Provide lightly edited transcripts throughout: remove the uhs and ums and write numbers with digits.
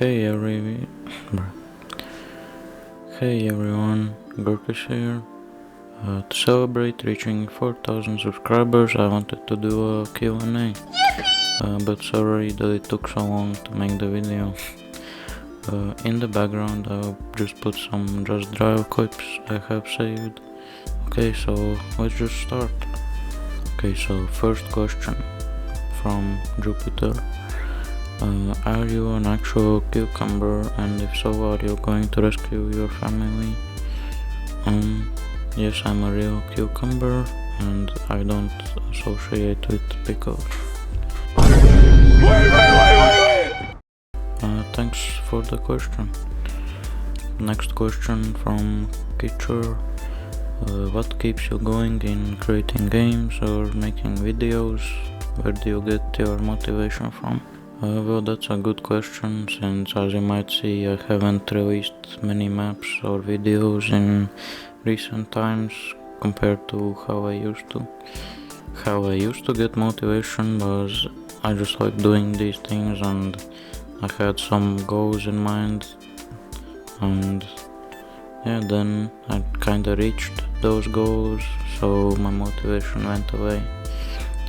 Hey every Hey everyone, Gurkis here. To celebrate reaching 4,000 subscribers, I wanted to do a Q&A, but sorry that it took so long to make the video. In the background I'll just put some Just Drive clips I have saved. Okay, so let's just start. Okay, so first question from Jupiter. Are you an actual cucumber, and if so, are you going to rescue your family? Yes, I'm a real cucumber, and I don't associate with pickles. Thanks for the question. Next question from Kitcher. What keeps you going in creating games or making videos? Where do you get your motivation from? Well, that's a good question, since as you might see I haven't released many maps or videos in recent times compared to how I used to. How I used to get motivation was I just like doing these things, and I had some goals in mind, and yeah, then I kinda reached those goals, so my motivation went away.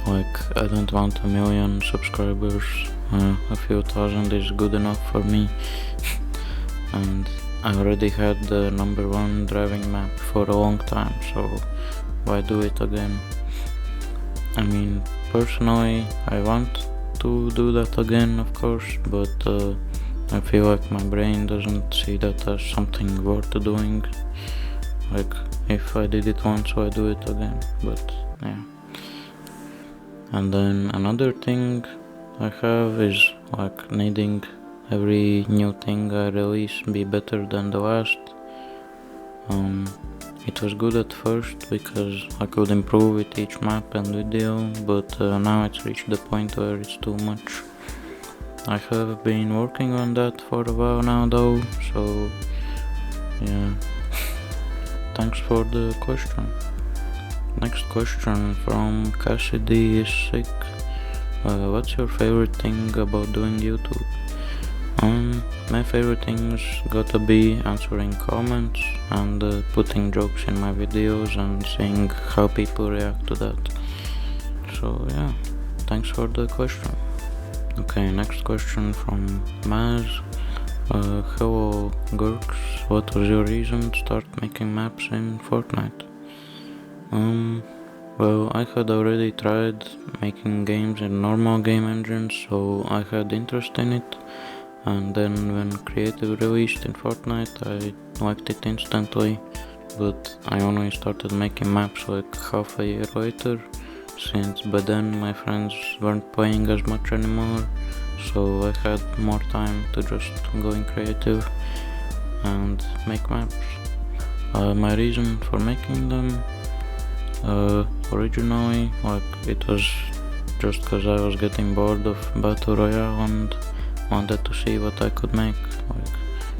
Like, I don't want 1,000,000 subscribers, a few thousand is good enough for me. And I already had the #1 driving map for a long time, so why do it again? I mean, personally, I want to do that again, of course, but I feel like my brain doesn't see that as something worth doing. Like, if I did it once, why do it again? But yeah. And then another thing I have is like needing every new thing I release be better than the last. It was good at first because I could improve with each map and video, but now it's reached the point where it's too much. I have been working on that for a while now though, so yeah. Thanks for the question. Next question from Cassidy is sick. What's your favorite thing about doing YouTube? My favorite things gotta be answering comments and putting jokes in my videos and seeing how people react to that. So yeah, thanks for the question. Okay, next question from Maz. Hello Gurks, what was your reason to start making maps in Fortnite? Well, I had already tried making games in normal game engines, so I had interest in it, and then when Creative released in Fortnite I liked it instantly, but I only started making maps like half a year later, since by then my friends weren't playing as much anymore, so I had more time to just go in Creative and make maps. My reason for making them, originally, like, it was just cause I was getting bored of Battle Royale and wanted to see what I could make, like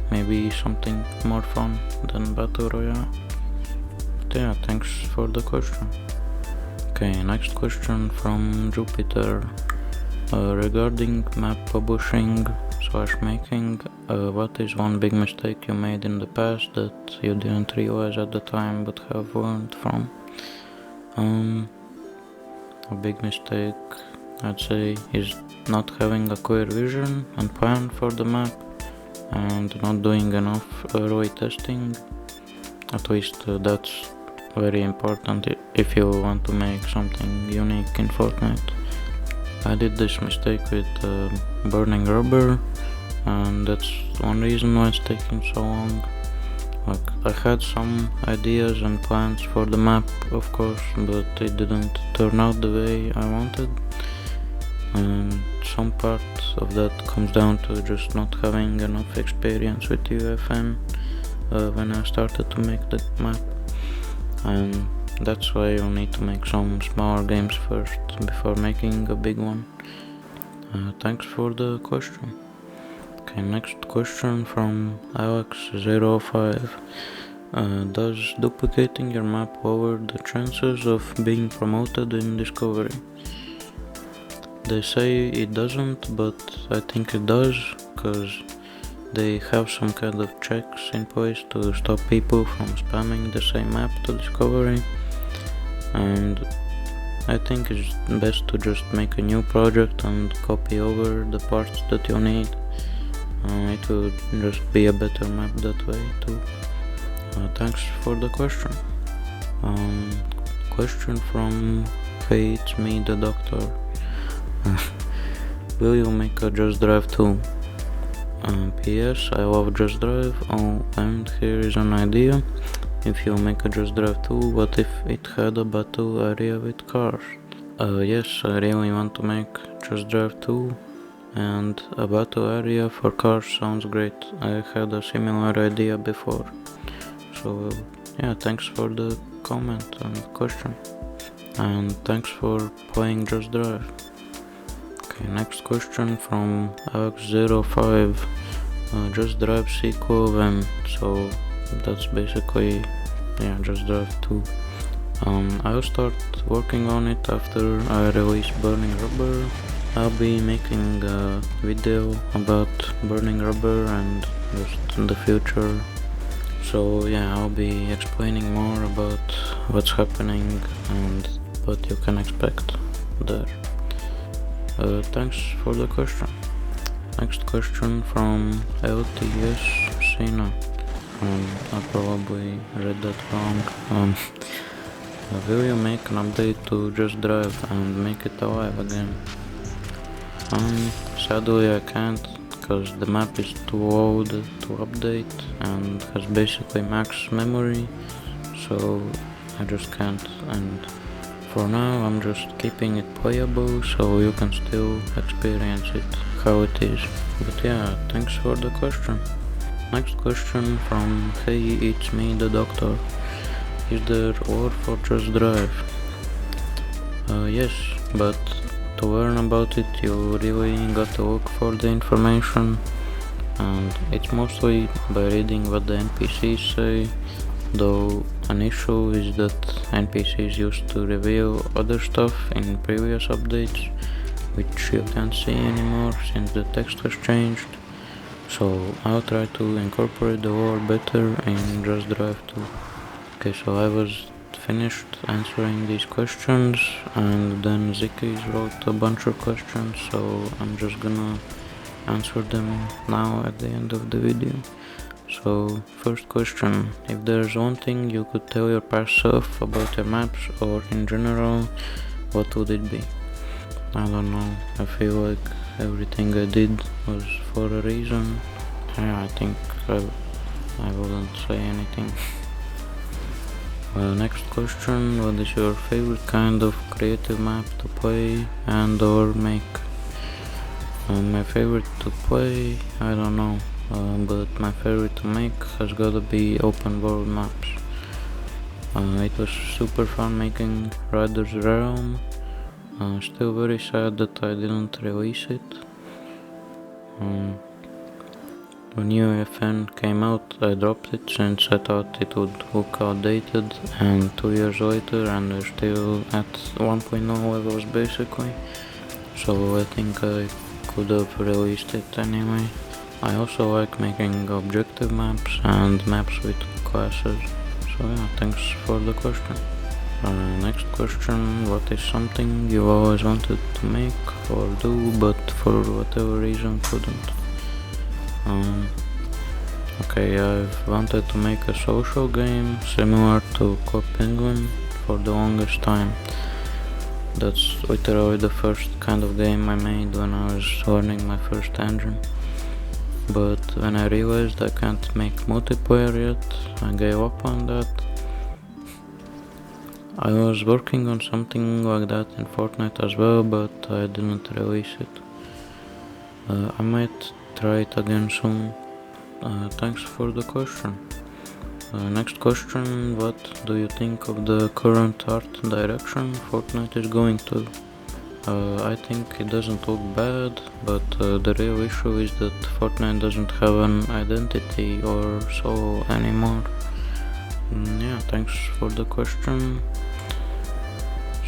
maybe something more fun than Battle Royale. But yeah, thanks for the question. Okay, next question from Jupiter. Regarding map publishing / making, what is one big mistake you made in the past that you didn't realize at the time but have learned from? A big mistake, I'd say, is not having a clear vision and plan for the map, and not doing enough early testing. At least that's very important if you want to make something unique in Fortnite. I did this mistake with burning rubber, and that's one reason why it's taking so long. Like, I had some ideas and plans for the map, of course, but it didn't turn out the way I wanted, and some part of that comes down to just not having enough experience with UFN when I started to make the map, and that's why you need to make some smaller games first before making a big one. Thanks for the question. Okay, next question from Alex05. Does duplicating your map lower the chances of being promoted in Discovery? They say it doesn't, but I think it does, cause they have some kind of checks in place to stop people from spamming the same map to discovery, and I think it's best to just make a new project and copy over the parts that you need. It will just be a better map that way too. Thanks for the question. Question from Hey, it's me, the doctor. Will you make a Just Drive 2? P.S. I love Just Drive. Oh, and here is an idea. If you make a Just Drive 2, what if it had a battle area with cars? Yes, I really want to make Just Drive 2, and a battle area for cars sounds great. I had a similar idea before. So yeah, thanks for the comment and question. And thanks for playing Just Drive. Okay, next question from Alex05. Just Drive sequel when? So that's basically Just Drive 2. I'll start working on it after I release Burning Rubber. I'll be making a video about Burning Rubber and just in the future. So yeah, I'll be explaining more about what's happening and what you can expect there. Thanks for the question. Next question from LTS Sina. I probably read that wrong. Will you make an update to Just Drive and make it alive again? Sadly I can't, because the map is too old to update and has basically max memory, so I just can't, and for now I'm just keeping it playable so you can still experience it how it is. But yeah, thanks for the question. Next question from Hey, it's me, the doctor. Is there lore for Just Drive? Yes, but to learn about it you really gotta look for the information, and it's mostly by reading what the NPCs say, though an issue is that NPCs used to reveal other stuff in previous updates, which you can't see anymore since the text has changed. So I'll try to incorporate the lore better in Just Drive 2. Okay, so I was finished answering these questions, and then Zikis wrote a bunch of questions, so I'm just gonna answer them now at the end of the video. So first question: if there's one thing you could tell your past self about your maps or in general, what would it be? I don't know, I feel like everything I did was for a reason. I think I wouldn't say anything. Next question: what is your favorite kind of creative map to play and or make? My favorite to play, I don't know, but my favorite to make has gotta be open world maps. It was super fun making Rider's Realm. Still very sad that I didn't release it. When new FN came out, I dropped it since I thought it would look outdated, and 2 years later and we're still at 1.0 levels basically, so I think I could have released it anyway. I also like making objective maps and maps with classes, so yeah, thanks for the question. Next question: what is something you always wanted to make or do but for whatever reason couldn't? Okay, I've wanted to make a social game similar to Club Penguin for the longest time. That's literally the first kind of game I made when I was learning my first engine. But when I realized I can't make multiplayer yet, I gave up on that. I was working on something like that in Fortnite as well, but I didn't release it. I might try it again soon. Thanks for the question. Next question: what do you think of the current art direction Fortnite is going to? I think it doesn't look bad, but the real issue is that Fortnite doesn't have an identity or soul anymore. Yeah, thanks for the question.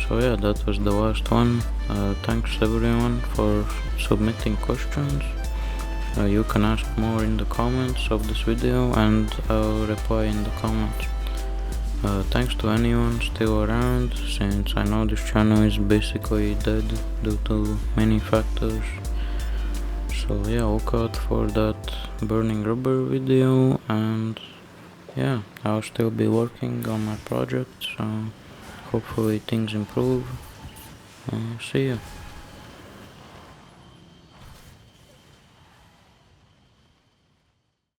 So yeah, that was the last one. Thanks everyone for submitting questions. You can ask more in the comments of this video and I'll reply in the comments. Thanks to anyone still around, since I know this channel is basically dead due to many factors. So yeah, look out for that burning rubber video, and yeah, I'll still be working on my project, so hopefully things improve. See ya.